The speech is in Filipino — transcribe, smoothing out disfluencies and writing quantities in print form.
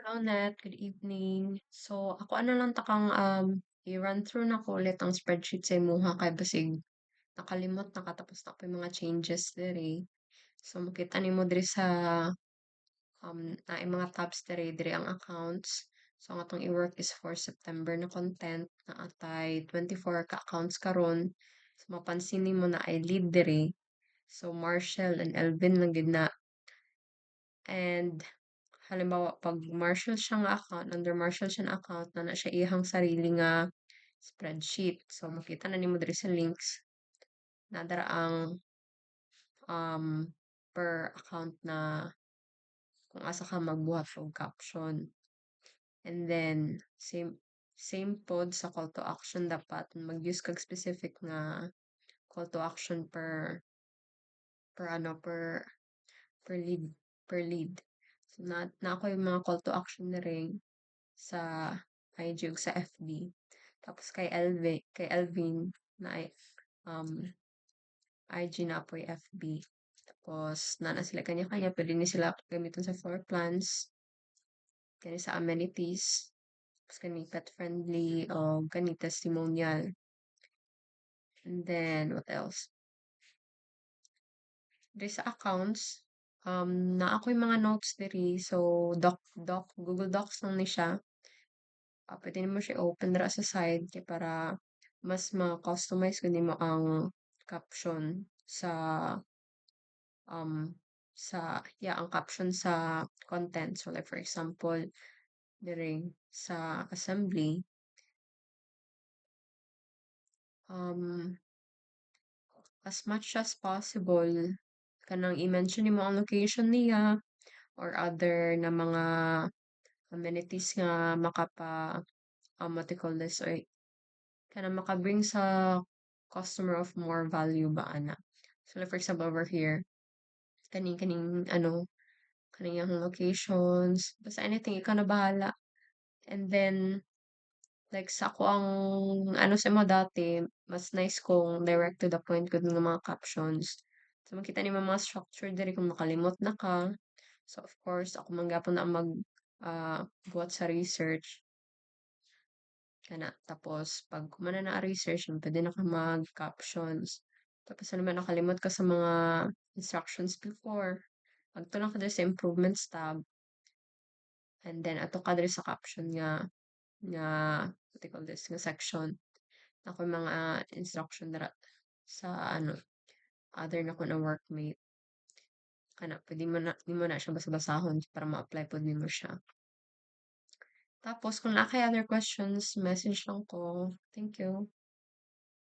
Hello Net, good evening. So ako ano lang takang i-run through na ko ulit ang spreadsheet sa imuha kay basig nakalimot nakatapos na ko yung mga changes diri. So makita nimo diri sa naay mga tabs diri ang accounts. So ang atong i-work is for September na content na atay 24 ka accounts karon. So mapansin nimo na ay lead diri. So Marshall and Elvin lang gid na. And halimbawa, 'pag Marshall siya nga account, under Marshall siya na account na siya iyang sarili nga spreadsheet. So, makita na nimo diri sa links na dara ang per account na kung asa ka magbuhat og caption. And then, same pod sa call to action dapat mag-use kag specific nga call to action per ano per lead per lead. So, na ako yung mga call to action na rin sa IG ug sa FB. Tapos kay Elvin na ay um, IG na po yung FB. Tapos na sila kanya-kanya, pwede ni sila gamitin sa floor plans, kani sa amenities, tapos kani pet friendly o kani testimonial. And then what else? Diri sa accounts, na ako yung mga notes diri. So Google Docs lang ni siya. Pwede mo siya open dira sa side kay para mas ma-customize ko nimo ang caption sa um ang caption sa content. So like for example, diri sa assembly, um as much as possible kanang i-mention nimo ang location niya or other na mga amenities nga what they call this, or kanang maka-bring sa customer of more value ba ana. So like for example over here, kaning kaniyang locations, basta anything ikaw na bahala. And then, like sa ako ang ano sa mo dati, mas nice kung direct to the point gud nga mga captions. So makita nimo mga structure diri kung nakalimot na ka. So of course, ako man gyapon na ang buhat sa research kana. Tapos pag kumana na research, pwede na ka mag-captions. Tapos ano man nakalimot ka sa mga instructions before, magto lang ka diri sa improvements tab. And then ato ka diri sa caption nga what do you call this, nga section. Ako yung mga instruction dira sa other na ko na workmate. Kana pwede mo na nimo na siya basa-basahon para ma-apply pod nimo siya. Tapos kung naa kay other questions, message lang ko. Thank you.